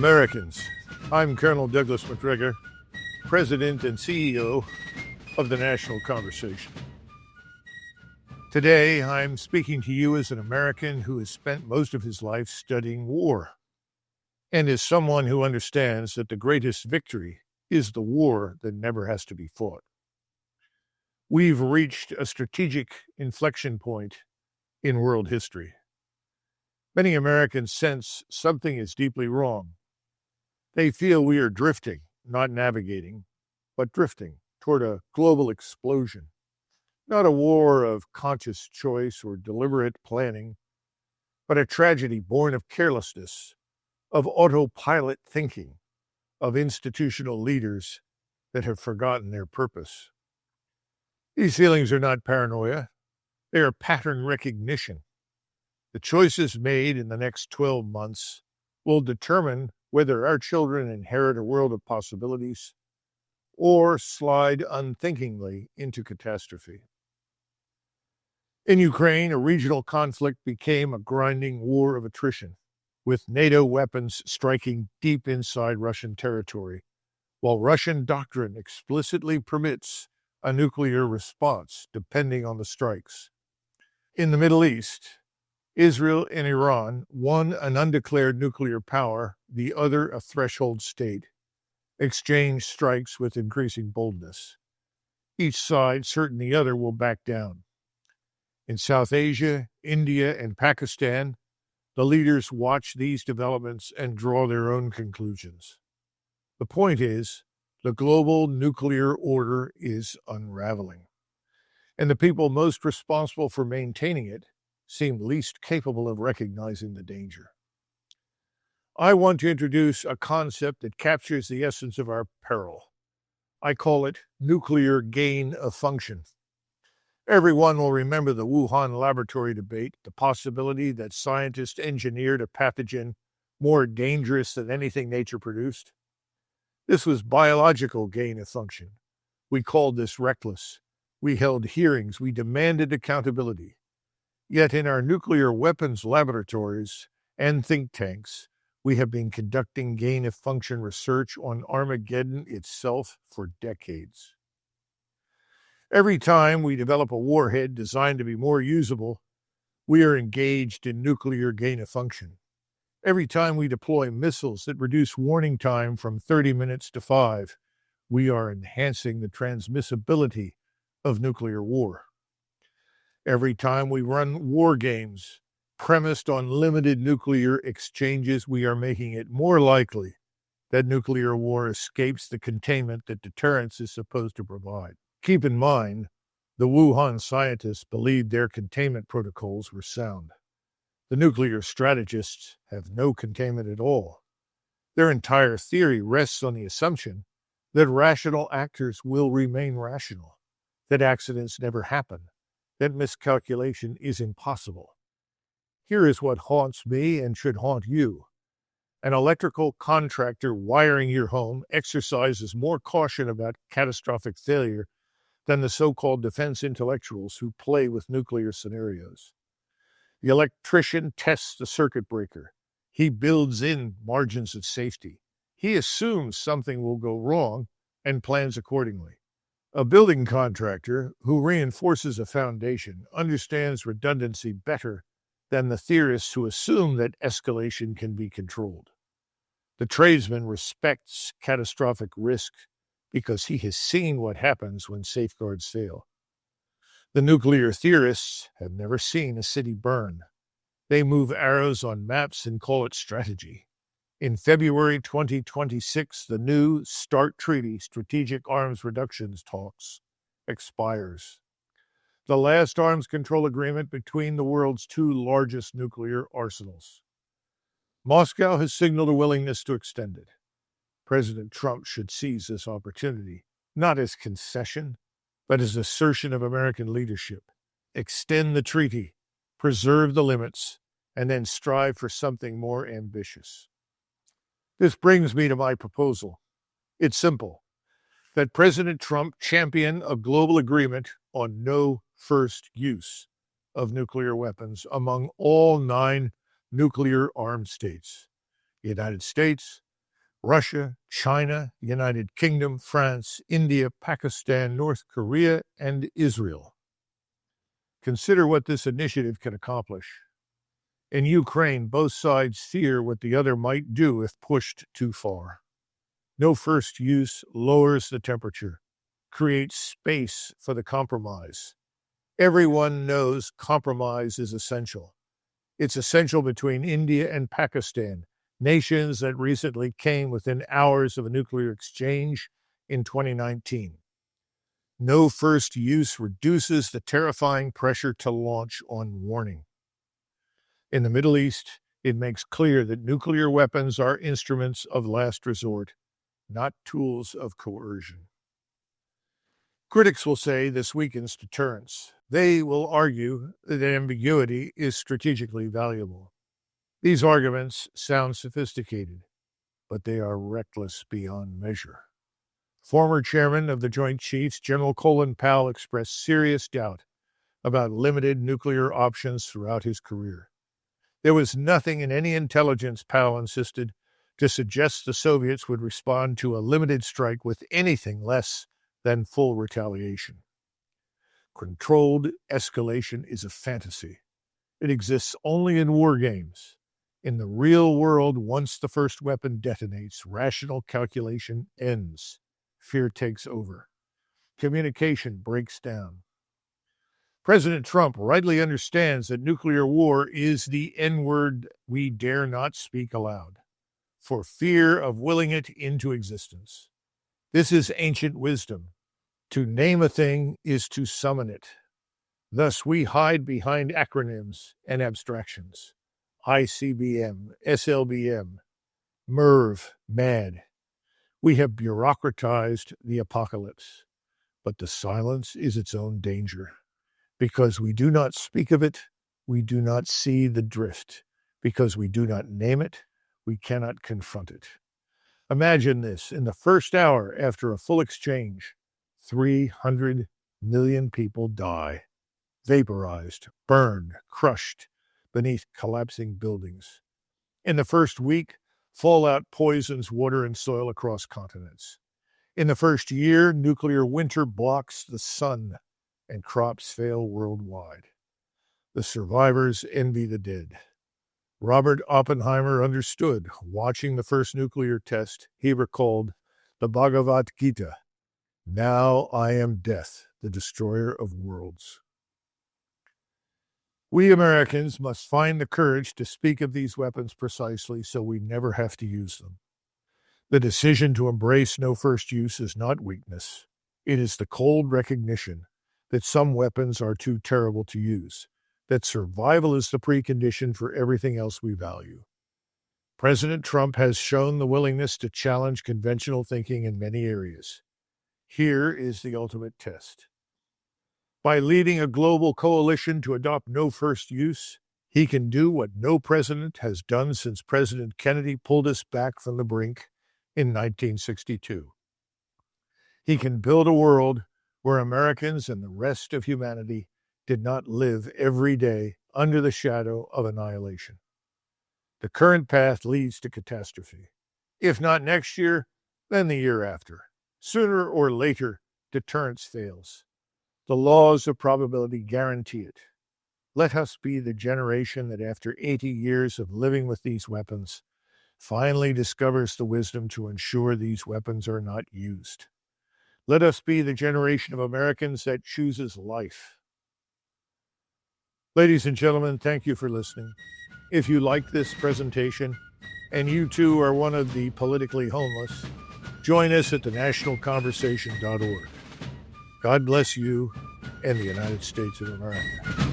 Americans. I'm Colonel Douglas Macgregor, President and CEO of the National Conversation. Today, I'm speaking to you as an American who has spent most of his life studying war, and as someone who understands that the greatest victory is the war that never has to be fought. We've reached a strategic inflection point in world history. Many Americans sense something is deeply wrong. They feel we are drifting, not navigating, but drifting toward a global explosion. Not a war of conscious choice or deliberate planning, but a tragedy born of carelessness, of autopilot thinking, of institutional leaders that have forgotten their purpose. These feelings are not paranoia. They are pattern recognition. The choices made in the next 12 months will determine whether our children inherit a world of possibilities or slide unthinkingly into catastrophe. In Ukraine, a regional conflict became a grinding war of attrition, with NATO weapons striking deep inside Russian territory, while Russian doctrine explicitly permits a nuclear response depending on the strikes. In the Middle East, Israel and Iran, one an undeclared nuclear power, the other a threshold state, exchanged strikes with increasing boldness. Each side certain the other will back down. In South Asia, India, and Pakistan, the leaders watch these developments and draw their own conclusions. The point is, the global nuclear order is unraveling, and the people most responsible for maintaining it seem least capable of recognizing the danger. I want to introduce a concept that captures the essence of our peril. I call it nuclear gain of function. Everyone will remember the Wuhan laboratory debate, the possibility that scientists engineered a pathogen more dangerous than anything nature produced. This was biological gain of function. We called this reckless. We held hearings. We demanded accountability. Yet in our nuclear weapons laboratories and think tanks, we have been conducting gain-of-function research on Armageddon itself for decades. Every time we develop a warhead designed to be more usable, we are engaged in nuclear gain-of-function. Every time we deploy missiles that reduce warning time from 30 minutes to 5, we are enhancing the transmissibility of nuclear war. Every time we run war games premised on limited nuclear exchanges, we are making it more likely that nuclear war escapes the containment that deterrence is supposed to provide. Keep in mind, the Wuhan scientists believed their containment protocols were sound. The nuclear strategists have no containment at all. Their entire theory rests on the assumption that rational actors will remain rational, that accidents never happen, that miscalculation is impossible. Here is what haunts me and should haunt you. An electrical contractor wiring your home exercises more caution about catastrophic failure than the so-called defense intellectuals who play with nuclear scenarios. The electrician tests the circuit breaker. He builds in margins of safety. He assumes something will go wrong and plans accordingly. A building contractor who reinforces a foundation understands redundancy better than the theorists who assume that escalation can be controlled. The tradesman respects catastrophic risk because he has seen what happens when safeguards fail. The nuclear theorists have never seen a city burn. They move arrows on maps and call it strategy. In February 2026, the new START Treaty, Strategic Arms Reductions Talks, expires. The last arms control agreement between the world's two largest nuclear arsenals. Moscow has signaled a willingness to extend it. President Trump should seize this opportunity, not as concession, but as assertion of American leadership. Extend the treaty, preserve the limits, and then strive for something more ambitious. This brings me to my proposal. It's simple, that President Trump champion a global agreement on no first use of nuclear weapons among all 9 nuclear-armed states: the United States, Russia, China, United Kingdom, France, India, Pakistan, North Korea, and Israel. Consider what this initiative can accomplish. In Ukraine, both sides fear what the other might do if pushed too far. No first use lowers the temperature, creates space for the compromise. Everyone knows compromise is essential. It's essential between India and Pakistan, nations that recently came within hours of a nuclear exchange in 2019. No first use reduces the terrifying pressure to launch on warning. In the Middle East, it makes clear that nuclear weapons are instruments of last resort, not tools of coercion. Critics will say this weakens deterrence. They will argue that ambiguity is strategically valuable. These arguments sound sophisticated, but they are reckless beyond measure. Former chairman of the Joint Chiefs, General Colin Powell, expressed serious doubt about limited nuclear options throughout his career. There was nothing in any intelligence, Powell insisted, to suggest the Soviets would respond to a limited strike with anything less than full retaliation. Controlled escalation is a fantasy. It exists only in war games. In the real world, once the first weapon detonates, rational calculation ends. Fear takes over. Communication breaks down. President Trump rightly understands that nuclear war is the N-word we dare not speak aloud, for fear of willing it into existence. This is ancient wisdom. To name a thing is to summon it. Thus, we hide behind acronyms and abstractions. ICBM, SLBM, MERV, MAD. We have bureaucratized the apocalypse, but the silence is its own danger. Because we do not speak of it, we do not see the drift. Because we do not name it, we cannot confront it. Imagine this. In the first hour after a full exchange, 300 million people die, vaporized, burned, crushed beneath collapsing buildings. In the first week, fallout poisons water and soil across continents. In the first year, nuclear winter blocks the sun and crops fail worldwide. The survivors envy the dead. Robert Oppenheimer understood. Watching the first nuclear test, he recalled the Bhagavad Gita. Now I am death, the destroyer of worlds. We Americans must find the courage to speak of these weapons precisely so we never have to use them. The decision to embrace no first use is not weakness. It is the cold recognition that some weapons are too terrible to use, that survival is the precondition for everything else we value. President Trump has shown the willingness to challenge conventional thinking in many areas. Here is the ultimate test. By leading a global coalition to adopt no first use, he can do what no president has done since President Kennedy pulled us back from the brink in 1962. He can build a world where Americans and the rest of humanity did not live every day under the shadow of annihilation. The current path leads to catastrophe. If not next year, then the year after. Sooner or later, deterrence fails. The laws of probability guarantee it. Let us be the generation that, after 80 years of living with these weapons, finally discovers the wisdom to ensure these weapons are not used. Let us be the generation of Americans that chooses life. Ladies and gentlemen, thank you for listening. If you liked this presentation, and you too are one of the politically homeless, join us at thenationalconversation.org. God bless you and the United States of America.